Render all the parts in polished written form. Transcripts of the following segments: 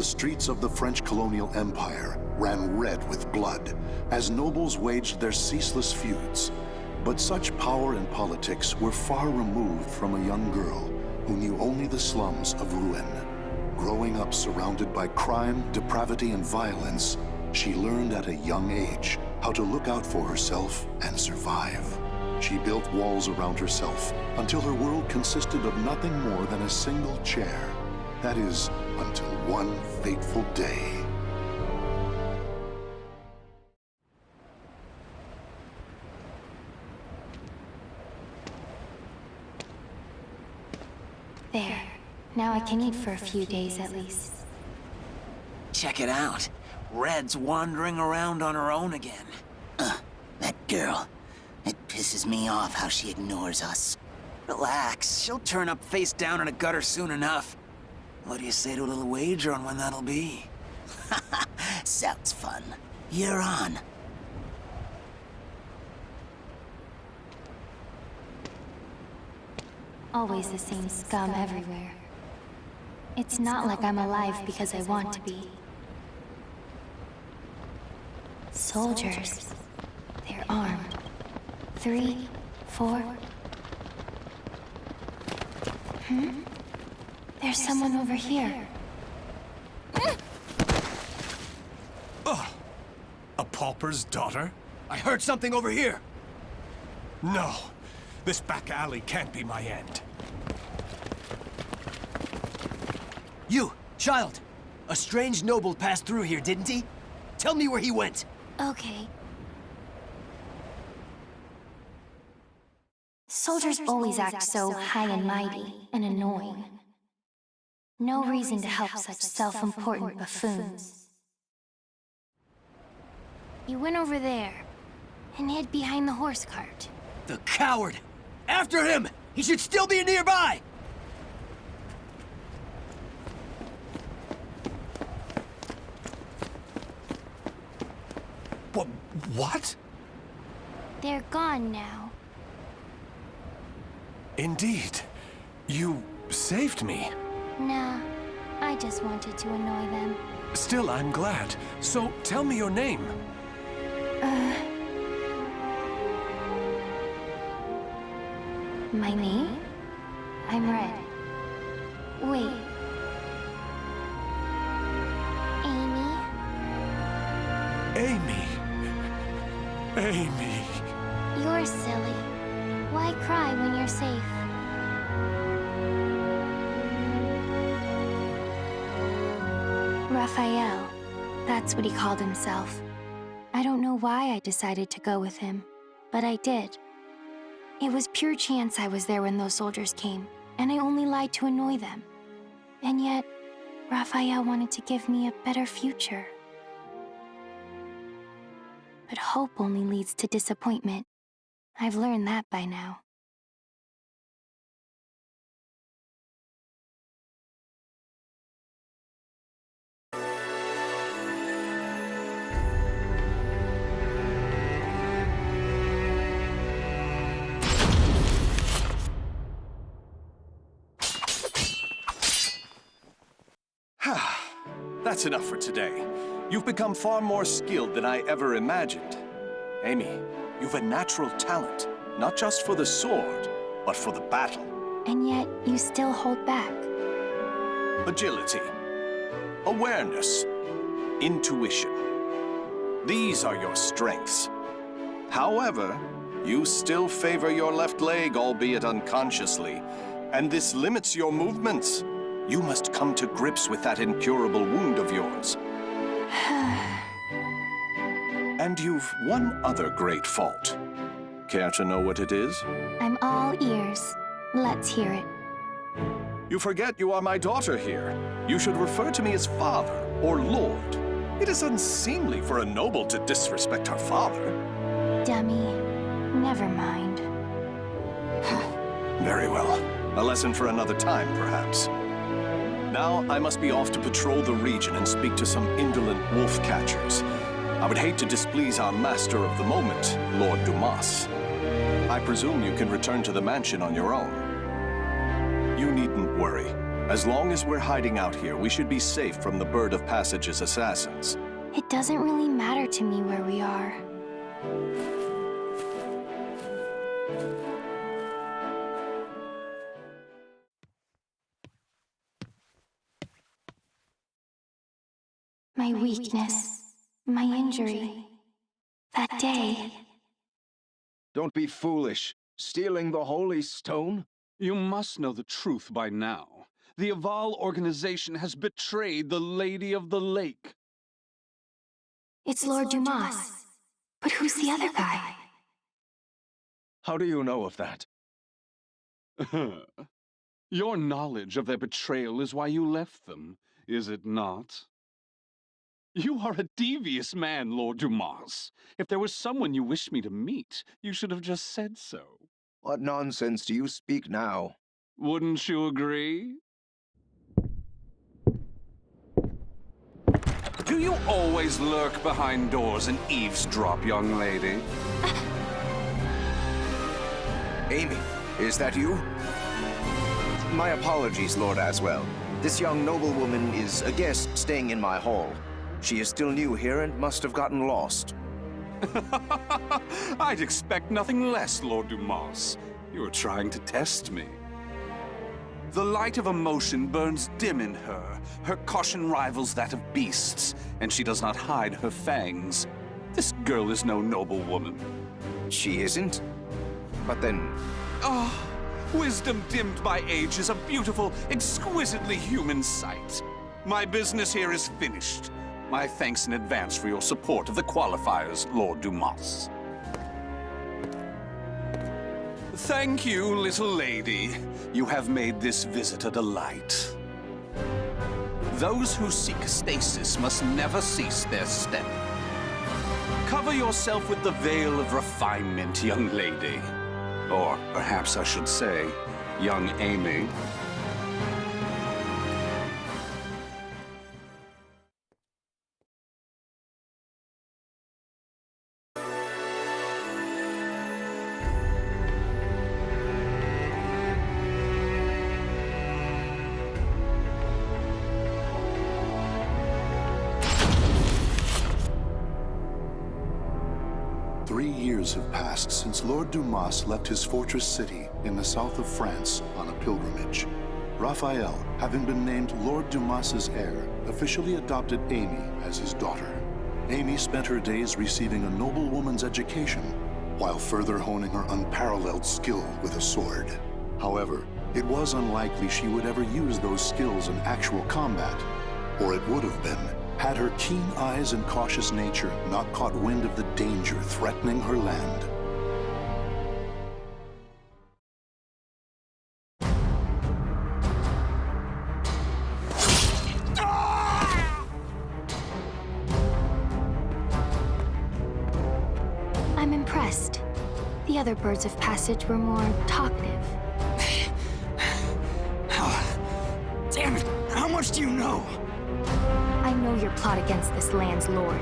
streets of the French colonial empire ran red with blood as nobles waged their ceaseless feuds. But such power and politics were far removed from a young girl who knew only the slums of Rouen. Growing up surrounded by crime, depravity, and violence, she learned at a young age how to look out for herself and survive. She built walls around herself until her world consisted of nothing more than a single chair. That is, until one fateful day. There. Now I can eat for a few days at least. Check it out. Red's wandering around on her own again. That girl. It pisses me off how she ignores us. Relax, she'll turn up face down in a gutter soon enough. What do you say to a little wager on when that'll be? Sounds fun. You're on. Always the same scum everywhere. It's not like I'm alive because I want to be. Soldiers. They're armed. 3, 4. There's someone over here. A pauper's daughter? I heard something over here. No. This back alley can't be my end. You, child. A strange noble passed through here, didn't he? Tell me where he went. Okay. Soldiers always act so high and mighty and annoying. No reason to help such self-important buffoons. He went over there and hid behind the horse cart. The coward! After him! He should still be nearby! What? They're gone now. Indeed. You saved me. Nah, I just wanted to annoy them. Still, I'm glad. So, tell me your name. My name? I'm Red. Wait. Amy? Amy. Amy. You're silly. Why cry when you're safe? Raphael. That's what he called himself. I don't know why I decided to go with him, but I did. It was pure chance I was there when those soldiers came, and I only lied to annoy them. And yet, Raphael wanted to give me a better future. But hope only leads to disappointment. I've learned that by now. That's enough for today. You've become far more skilled than I ever imagined. Amy, you've a natural talent, not just for the sword, but for the battle. And yet, you still hold back. Agility, awareness, intuition. These are your strengths. However, you still favor your left leg, albeit unconsciously, and this limits your movements. You must come to grips with that incurable wound of yours. And you've one other great fault. Care to know what it is? I'm all ears. Let's hear it. You forget you are my daughter here. You should refer to me as father or lord. It is unseemly for a noble to disrespect her father. Dummy. Never mind. Very well. A lesson for another time, perhaps. Now, I must be off to patrol the region and speak to some indolent wolf catchers. I would hate to displease our master of the moment, Lord Dumas. I presume you can return to the mansion on your own. You needn't worry. As long as we're hiding out here, we should be safe from the Bird of Passage's assassins. It doesn't really matter to me where we are. My weakness, my injury, that day. Don't be foolish. Stealing the Holy Stone? You must know the truth by now. The Aval organization has betrayed the Lady of the Lake. It's Lord Dumas. But who's the other guy? How do you know of that? Your knowledge of their betrayal is why you left them, is it not? You are a devious man, Lord Dumas. If there was someone you wished me to meet, you should have just said so. What nonsense do you speak now? Wouldn't you agree? Do you always lurk behind doors and eavesdrop, young lady? Amy, is that you? My apologies, Lord Aswell. This young noblewoman is a guest staying in my hall. She is still new here and must have gotten lost. I'd expect nothing less, Lord Dumas. You're trying to test me. The light of emotion burns dim in her. Her caution rivals that of beasts, and she does not hide her fangs. This girl is no noble woman. She isn't? But then... Wisdom dimmed by age is a beautiful, exquisitely human sight. My business here is finished. My thanks in advance for your support of the qualifiers, Lord Dumas. Thank you, little lady. You have made this visit a delight. Those who seek stasis must never cease their step. Cover yourself with the veil of refinement, young lady. Or perhaps I should say, young Amy. Years have passed since Lord Dumas left his fortress city in the south of France on a pilgrimage. Raphael, having been named Lord Dumas's heir, officially adopted Amy as his daughter. Amy spent her days receiving a noblewoman's education, while further honing her unparalleled skill with a sword. However, it was unlikely she would ever use those skills in actual combat, or it would have been had her keen eyes and cautious nature not caught wind of the danger threatening her land. I'm impressed. The other birds of passage were more talkative. Damn it! How much do you know? I know your plot against this land's lord.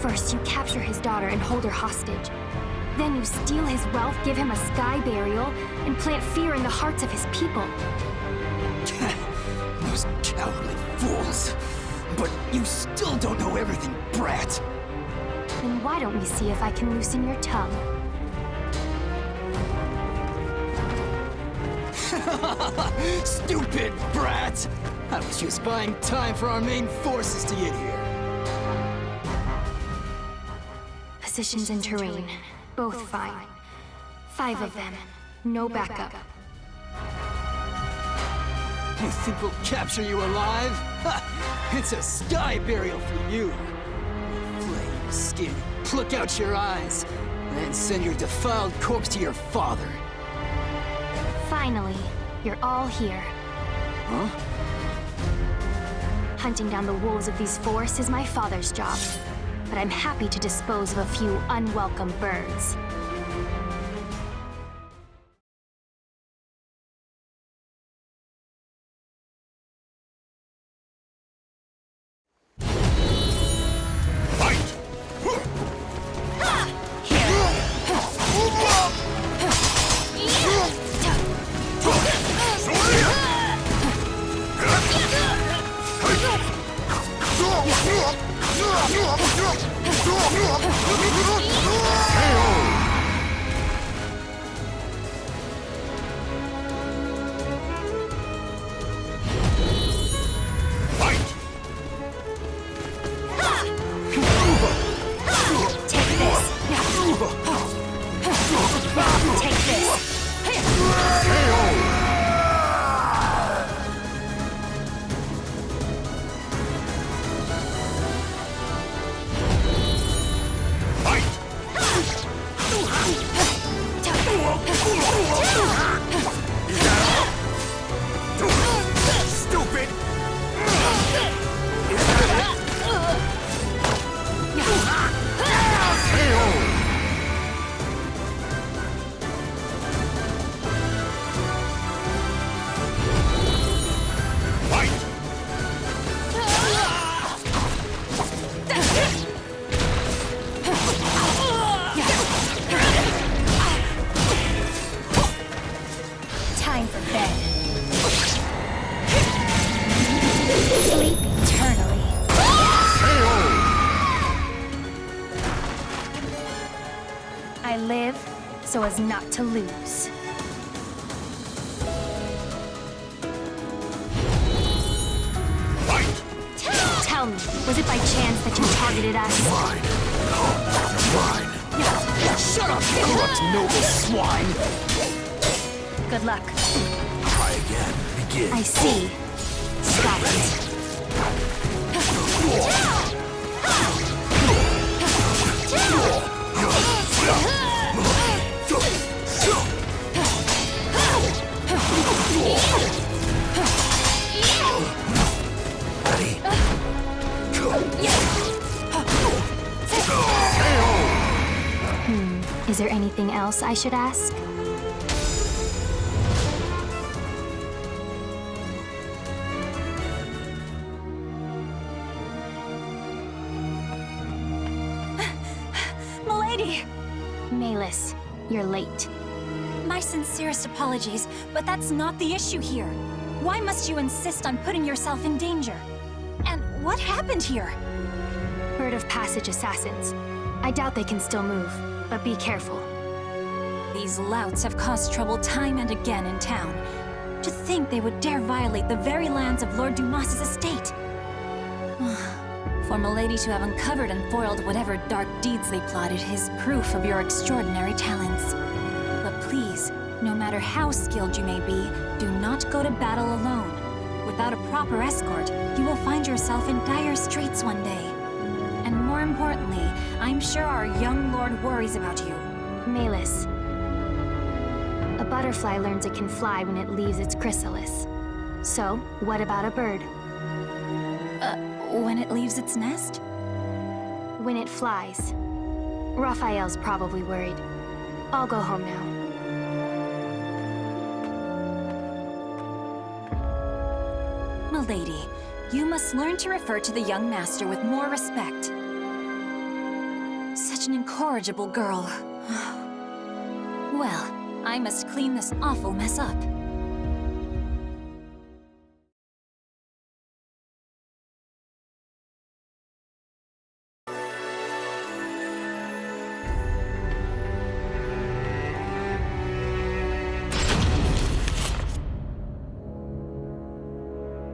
First, you capture his daughter and hold her hostage. Then you steal his wealth, give him a sky burial, and plant fear in the hearts of his people. Those cowardly fools. But you still don't know everything, brat. Then why don't we see if I can loosen your tongue? Stupid brat! I was just buying time for our main forces to get here. Positions and terrain, both fine. 5 of them, no backup. You think we'll capture you alive? Ha! It's a sky burial for you. Flay your skin, pluck out your eyes, then send your defiled corpse to your father. Finally, you're all here. Huh? Hunting down the wolves of these forests is my father's job, but I'm happy to dispose of a few unwelcome birds. Stupid! Time for bed. Sleep eternally. I live so as not to lose. Tell me, was it by chance that you targeted us? Mine. Mine. Shut up, you corrupt noble swine! Good luck. Try again. Begin. I see. Stop it. Ready? Is there anything else I should ask? Milady! Malis, you're late. My sincerest apologies, but that's not the issue here. Why must you insist on putting yourself in danger? And what happened here? Bird of Passage assassins. I doubt they can still move, but be careful. These louts have caused trouble time and again in town. To think they would dare violate the very lands of Lord Dumas's estate. For Milady to have uncovered and foiled whatever dark deeds they plotted is proof of your extraordinary talents. But please, no matter how skilled you may be, do not go to battle alone. Without a proper escort, you will find yourself in dire straits one day. And more importantly, I'm sure our young lord worries about you. Malis. A butterfly learns it can fly when it leaves its chrysalis. So, what about a bird? When it leaves its nest? When it flies. Raphael's probably worried. I'll go home now. Milady, you must learn to refer to the young master with more respect. Such an incorrigible girl. Well, I must clean this awful mess up.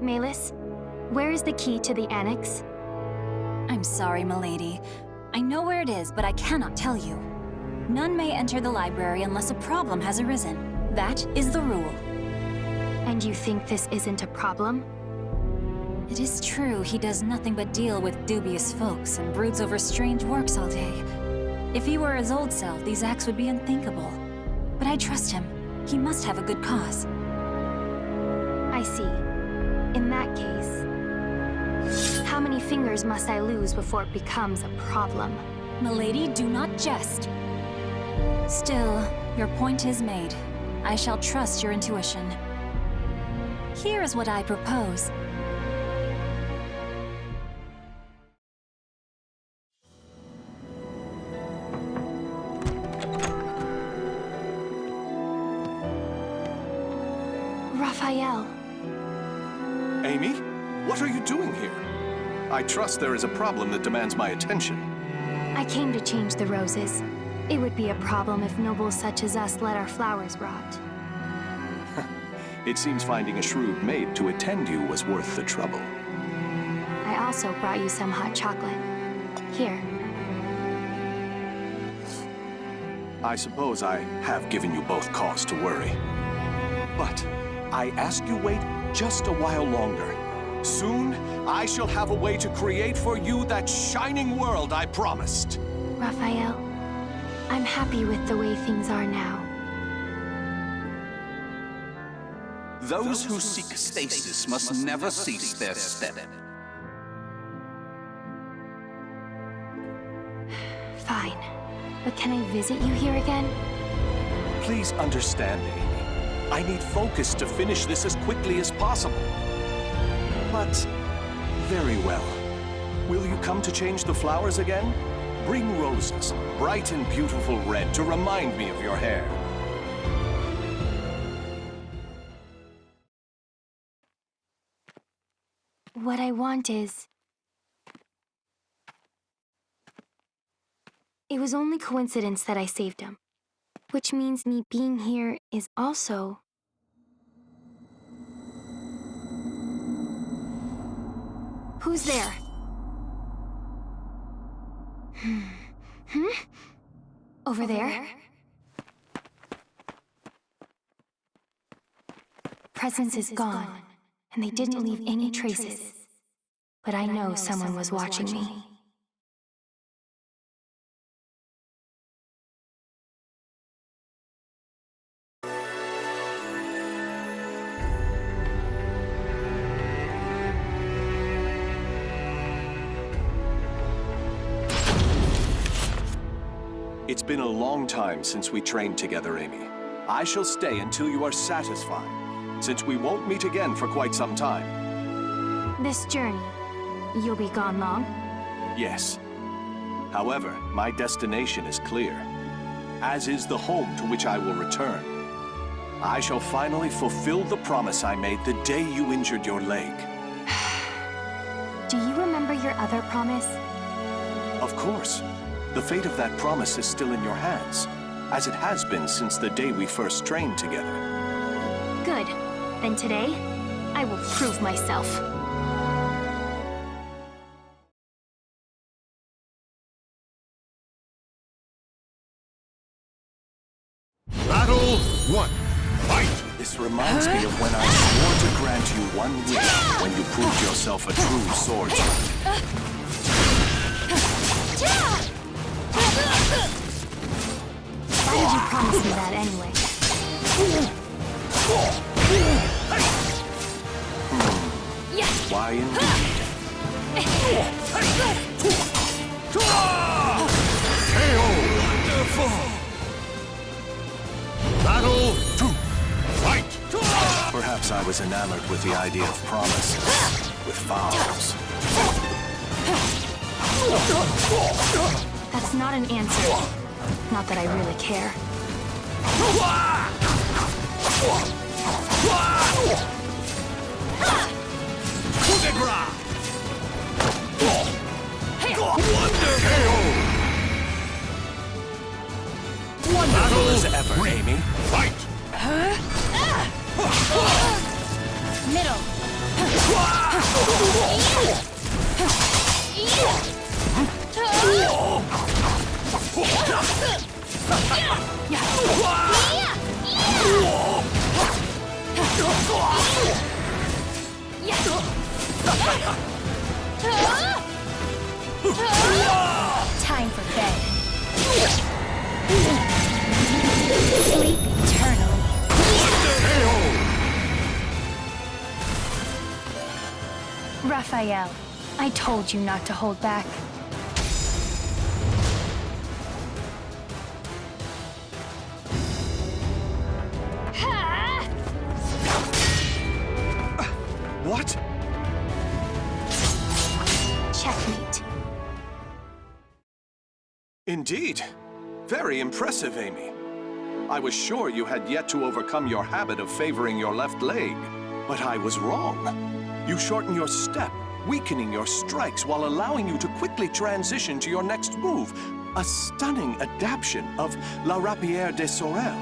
Malis, where is the key to the annex? I'm sorry, milady. I know where it is, but I cannot tell you. None may enter the library unless a problem has arisen. That is the rule. And you think this isn't a problem? It is true he does nothing but deal with dubious folks and broods over strange works all day. If he were his old self, these acts would be unthinkable. But I trust him. He must have a good cause. I see. In that case, how many fingers must I lose before it becomes a problem? Milady, do not jest. Still, your point is made. I shall trust your intuition. Here is what I propose. Raphael. Amy, what are you doing here? I trust there is a problem that demands my attention. I came to change the roses. It would be a problem if nobles such as us let our flowers rot. It seems finding a shrewd maid to attend you was worth the trouble. I also brought you some hot chocolate. Here. I suppose I have given you both cause to worry. But I ask you wait just a while longer. Soon, I shall have a way to create for you that shining world I promised. Raphael, I'm happy with the way things are now. Those who seek stasis must never cease their step. Fine. But can I visit you here again? Please understand, Amy. I need focus to finish this as quickly as possible. But, very well. Will you come to change the flowers again? Bring roses, bright and beautiful red, to remind me of your hair. What I want is... It was only coincidence that I saved him. Which means me being here is also... Who's there? Over there? Presence is gone, and they didn't leave any traces. But I know someone was watching me. It's been a long time since we trained together, Amy. I shall stay until you are satisfied, since we won't meet again for quite some time. This journey, you'll be gone long? Yes. However, my destination is clear, as is the home to which I will return. I shall finally fulfill the promise I made the day you injured your leg. Do you remember your other promise? Of course. The fate of that promise is still in your hands, as it has been since the day we first trained together. Good. Then today, I will prove myself. Battle 1. Fight! This reminds me of when I swore to grant you one wish when you proved yourself a true swordsman. Why did you promise me that anyway? Why indeed? Wonderful! Battle 2. Fight! Perhaps I was enamored with the idea of promises, with vows. That's not an answer. Not that I really care. Wonderful as ever, Amy. Fight! Middle. Time for bed. Sleep eternally. Raphael, I told you not to hold back. What? Checkmate. Indeed. Very impressive, Amy. I was sure you had yet to overcome your habit of favoring your left leg, but I was wrong. You shorten your step, weakening your strikes while allowing you to quickly transition to your next move. A stunning adaptation of La Rapière des Sorel.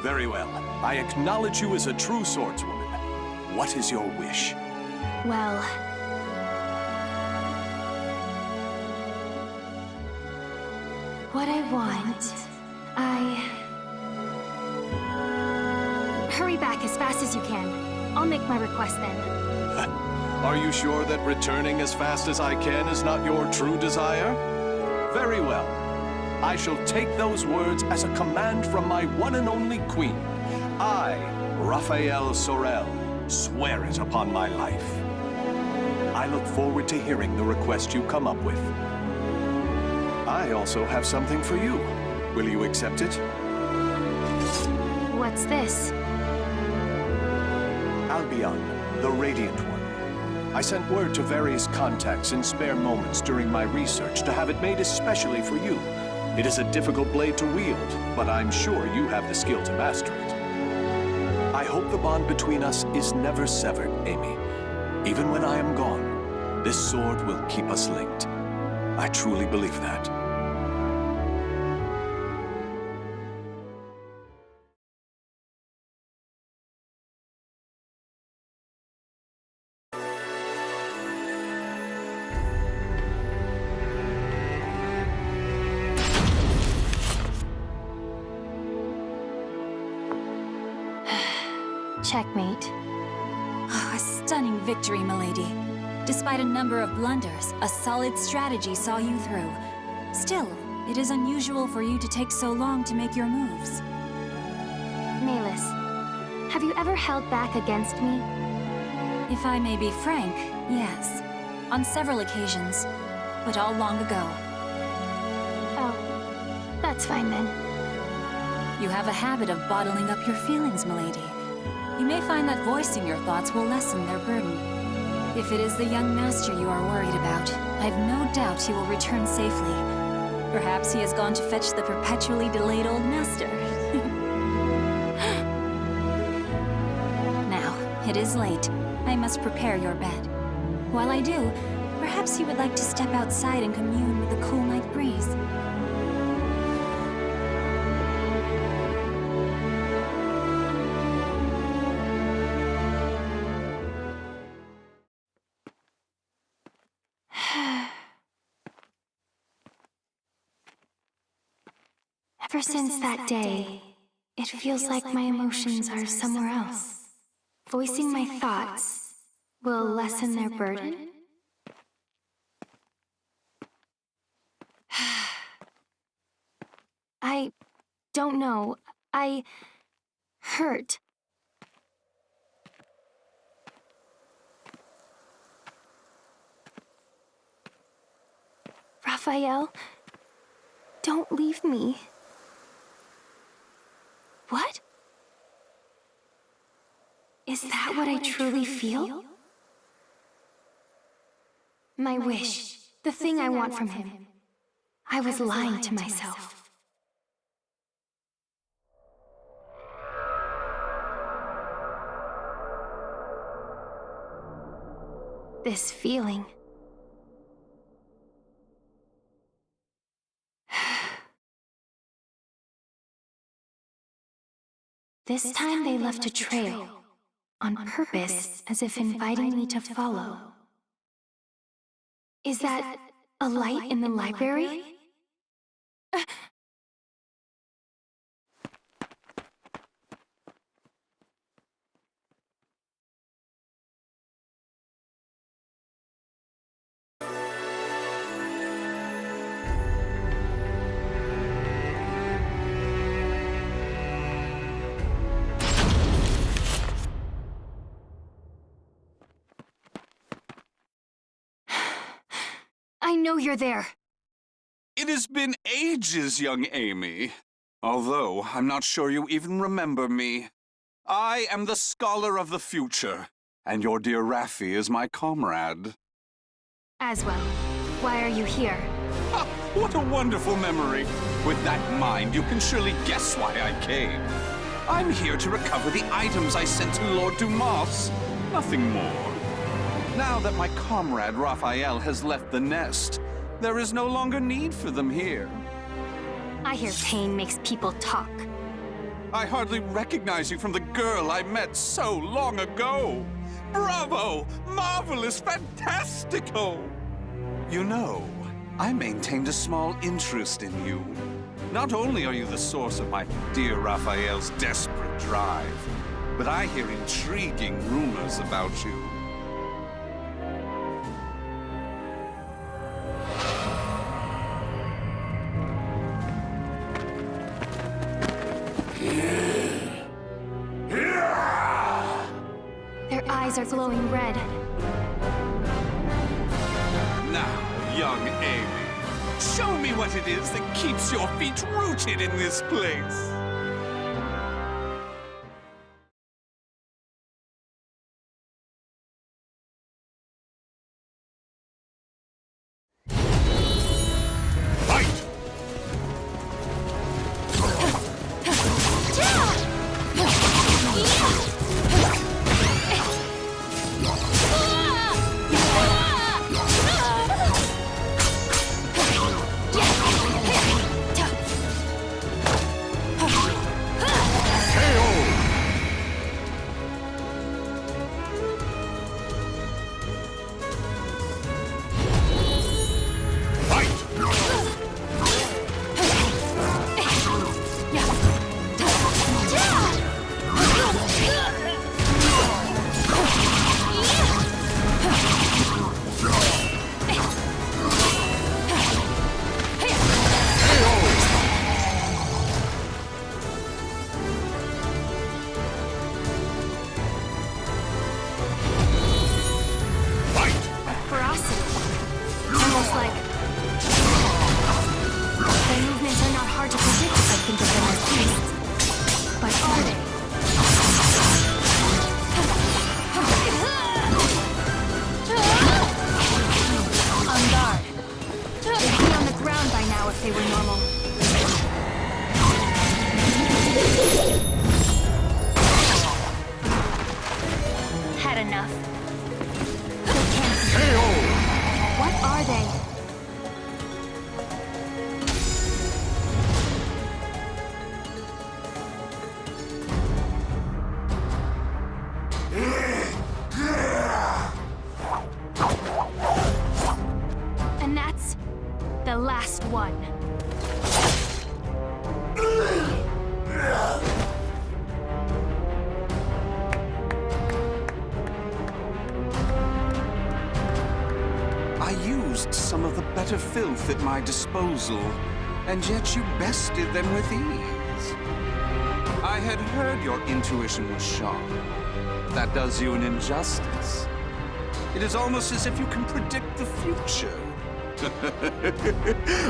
Very well. I acknowledge you as a true swordswoman. What is your wish? Well... what I want... Hurry back as fast as you can. I'll make my request then. Are you sure that returning as fast as I can is not your true desire? Very well. I shall take those words as a command from my one and only queen. I, Raphael Sorel, swear it upon my life. I look forward to hearing the request you come up with. I also have something for you. Will you accept it? What's this? Albion, the Radiant One. I sent word to various contacts in spare moments during my research to have it made especially for you. It is a difficult blade to wield, but I'm sure you have the skill to master it. I hope the bond between us is never severed, Amy. Even when I am gone, this sword will keep us linked. I truly believe that. Checkmate. A stunning victory, milady. Despite a number of blunders, a solid strategy saw you through. Still, it is unusual for you to take so long to make your moves. Malus, have you ever held back against me? If I may be frank, yes. On several occasions, but all long ago. Oh, that's fine then. You have a habit of bottling up your feelings, milady. You may find that voicing your thoughts will lessen their burden. If it is the young master you are worried about, I've no doubt he will return safely. Perhaps he has gone to fetch the perpetually delayed old master. Now, it is late. I must prepare your bed. While I do, perhaps you would like to step outside and commune with the cool night breeze. Ever since that day, it feels like my emotions are somewhere else. Voicing my thoughts will lessen their burden? I don't know. I hurt. Raphael, don't leave me. What? Is that what I truly feel? My wish, the thing I want from him. I was lying to myself. This feeling. This time they left a trail, on purpose, as if inviting me to follow. Is that a light in the library? I know you're there. It has been ages, young Amy. Although, I'm not sure you even remember me. I am the scholar of the future, and your dear Raffi is my comrade. Aswell, why are you here? Ha! What a wonderful memory! With that mind, you can surely guess why I came. I'm here to recover the items I sent to Lord Dumas. Nothing more. Now that my comrade Raphael has left the nest, there is no longer need for them here. I hear pain makes people talk. I hardly recognize you from the girl I met so long ago. Bravo! Marvelous! Fantastico! You know, I maintained a small interest in you. Not only are you the source of my dear Raphael's desperate drive, but I hear intriguing rumors about you. eyes are glowing red. Now, young Amy, show me what it is that keeps your feet rooted in this place. Some of the better filth at my disposal, and yet you bested them with ease. I had heard your intuition was sharp. That does you an injustice. It is almost as if you can predict the future.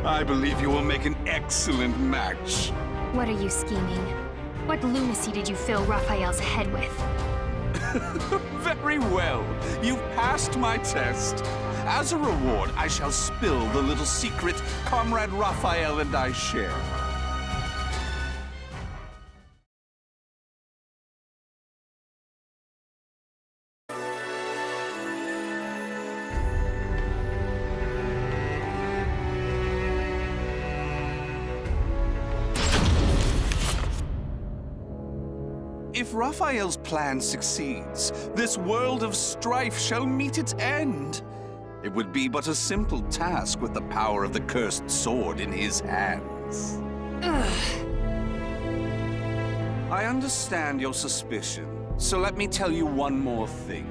I believe you will make an excellent match. What are you scheming? What lunacy did you fill Raphael's head with? Very well. You've passed my test. As a reward, I shall spill the little secret Comrade Raphael and I share. If Raphael's plan succeeds, this world of strife shall meet its end. It would be but a simple task with the power of the cursed sword in his hands. I understand your suspicion, so let me tell you one more thing.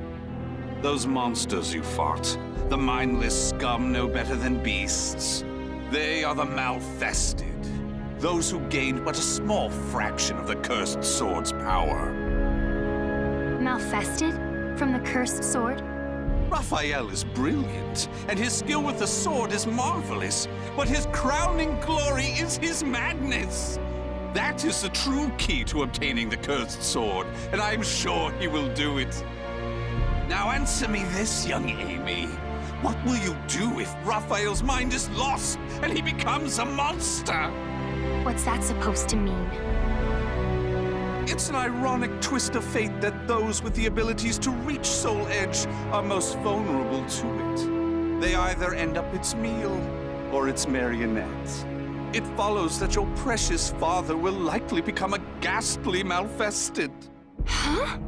Those monsters you fought, the mindless scum no better than beasts, they are the Malfested, those who gained but a small fraction of the cursed sword's power. Malfested? From the cursed sword? Raphael is brilliant, and his skill with the sword is marvelous, but his crowning glory is his madness. That is the true key to obtaining the cursed sword, and I am sure he will do it. Now answer me this, young Amy. What will you do if Raphael's mind is lost and he becomes a monster? What's that supposed to mean? It's an ironic twist of fate that those with the abilities to reach Soul Edge are most vulnerable to it. They either end up its meal or its marionette. It follows that your precious father will likely become a ghastly Malfested. Huh?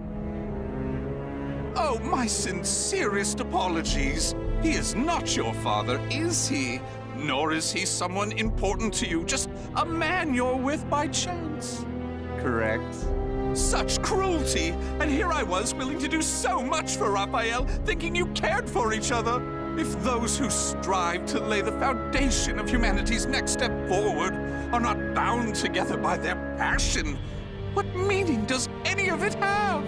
Oh, my sincerest apologies. He is not your father, is he? Nor is he someone important to you, just a man you're with by chance. Correct? Such cruelty! And here I was, willing to do so much for Raphael, thinking you cared for each other. If those who strive to lay the foundation of humanity's next step forward are not bound together by their passion, what meaning does any of it have?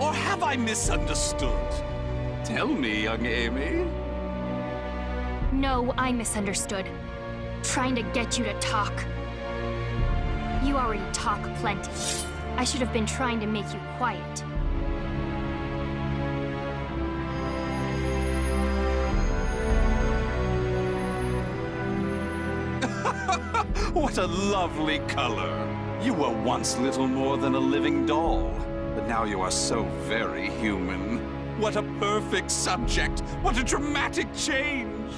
Or have I misunderstood? Tell me, young Amy. No, I misunderstood. Trying to get you to talk. You already talk plenty. I should have been trying to make you quiet. What a lovely color. You were once little more than a living doll, but now you are so very human. What a perfect subject! What a dramatic change!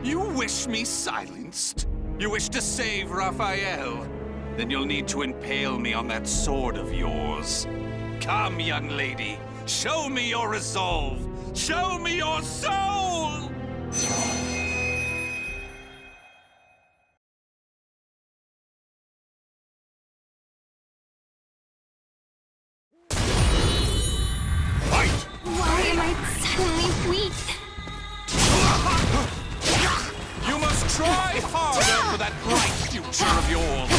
You wish me silenced? You wish to save Raphael? Then you'll need to impale me on that sword of yours. Come, young lady, show me your resolve! Show me your soul! Why am I suddenly weak? You must try harder for that bright future of yours!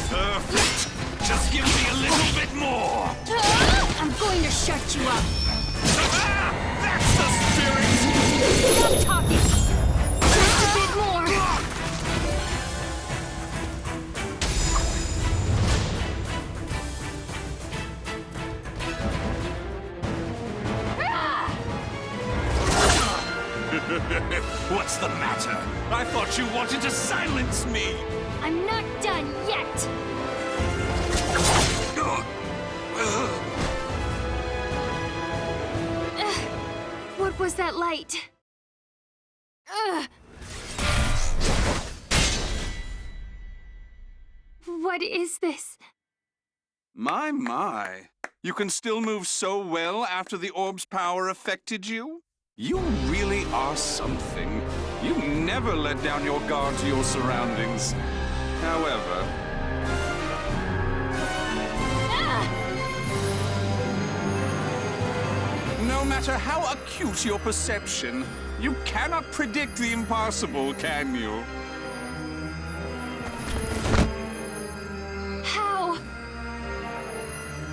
Perfect! Just give me a little bit more! I'm going to shut you up. That's the spirit! Stop talking! Just a bit more! What's the matter? I thought you wanted to silence me! I'm not done yet! What was that light? What is this? My. You can still move so well after the orb's power affected you? You really are something. You never let down your guard to your surroundings. However... No matter how acute your perception, you cannot predict the impossible, can you? How?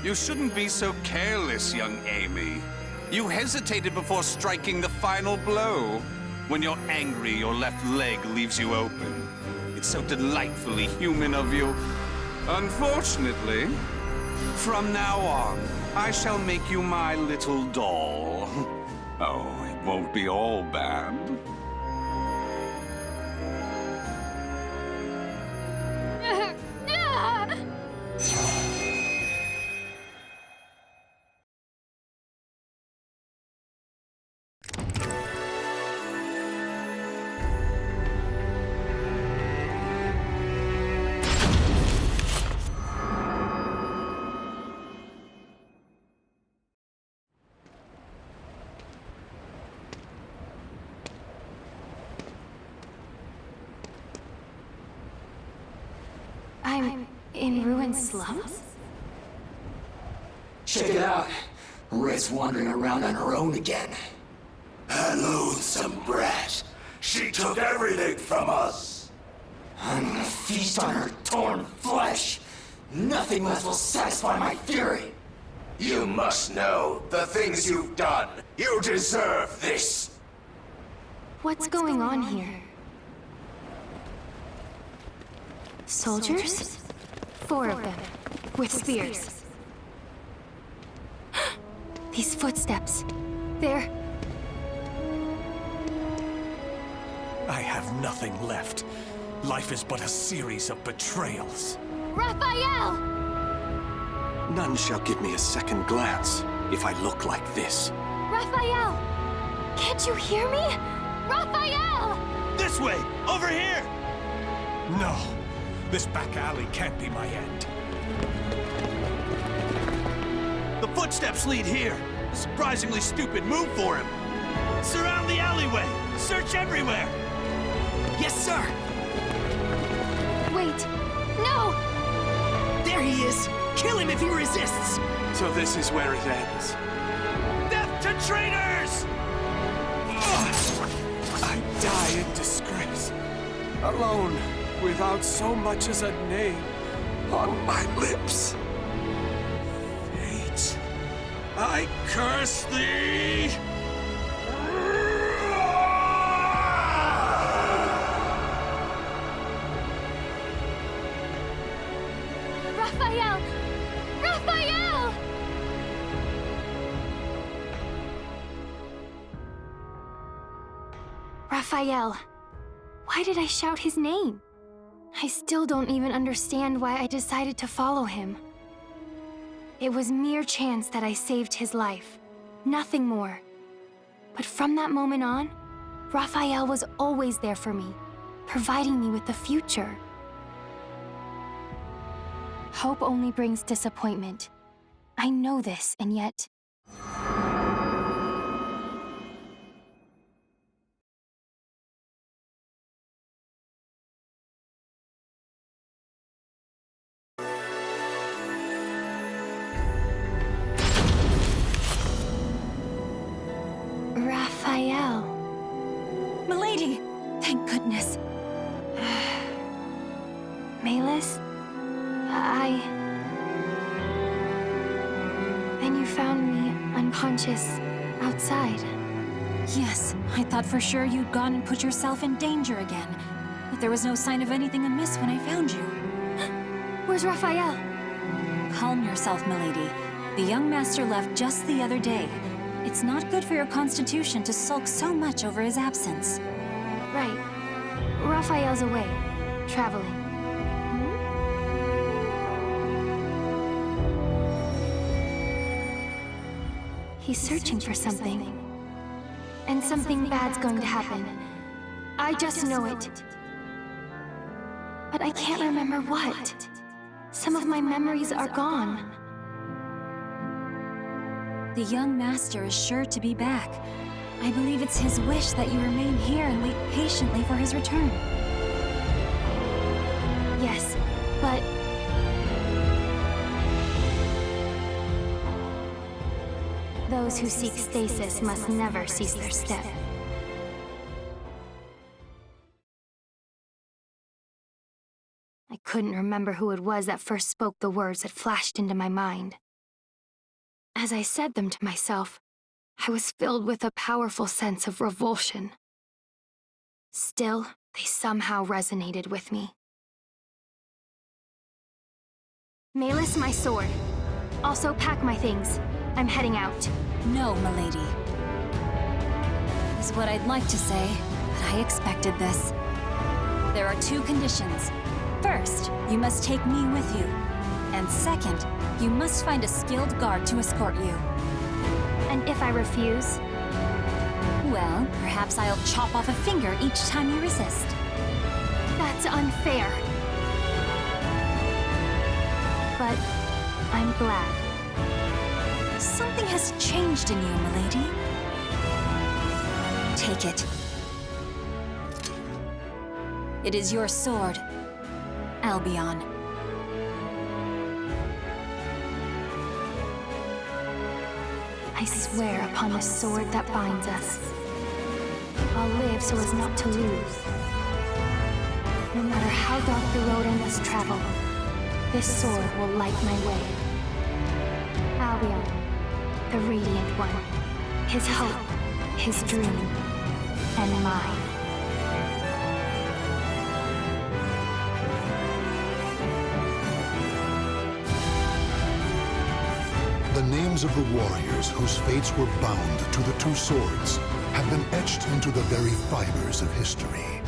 You shouldn't be so careless, young Amy. You hesitated before striking the final blow. When you're angry, your left leg leaves you open. It's so delightfully human of you. Unfortunately, from now on, I shall make you my little doll. Oh, it won't be all bad. I'm in ruined slums? Check it out. Red's wandering around on her own again. That loathsome brat. She took everything from us. I'm gonna feast on her torn flesh. Nothing less will satisfy my fury. You must know the things you've done. You deserve this. What's going on here? Soldiers? 4 of them, with spears. These footsteps, they're... I have nothing left. Life is but a series of betrayals. Raphael! None shall give me a second glance if I look like this. Raphael! Can't you hear me? Raphael! This way! Over here! No. This back alley can't be my end. The footsteps lead here. A surprisingly stupid move for him. Surround the alleyway. Search everywhere. Yes, sir. Wait. No! There he is. Kill him if he resists! So this is where it ends. Death to traitors! I die in disgrace. Alone, without so much as a name on my lips. Fate, I curse thee! Raphael! Raphael! Raphael. Why did I shout his name? I still don't even understand why I decided to follow him. It was mere chance that I saved his life. Nothing more. But from that moment on, Raphael was always there for me, providing me with the future. Hope only brings disappointment. I know this, and yet... Raphael. Milady! Thank goodness. Malus? Then you found me unconscious outside. Yes, I thought for sure you'd gone and put yourself in danger again. But there was no sign of anything amiss when I found you. Where's Raphael? Calm yourself, milady. The young master left just the other day. It's not good for your constitution to sulk so much over his absence. Right. Raphael's away, traveling. He's searching for something. And something bad's going to happen. I just know it. But I can't remember what. Some of my memories are gone. The young master is sure to be back. I believe it's his wish that you remain here and wait patiently for his return. Yes, but... those who seek stasis must never cease their step. I couldn't remember who it was that first spoke the words that flashed into my mind. As I said them to myself, I was filled with a powerful sense of revulsion. Still, they somehow resonated with me. Malus, my sword. Also pack my things. I'm heading out. No, milady. Is what I'd like to say, but I expected this. There are 2 conditions. First, you must take me with you. And second, you must find a skilled guard to escort you. And if I refuse? Well, perhaps I'll chop off a finger each time you resist. That's unfair. But I'm glad. Something has changed in you, milady. Take it. It is your sword, Albion. I swear upon the sword that binds us. I'll live so as not to lose. No matter how dark the road I must travel, this sword will light my way. Albion, the radiant one, his hope, his dream, and mine. The names of the warriors whose fates were bound to the 2 swords have been etched into the very fibers of history.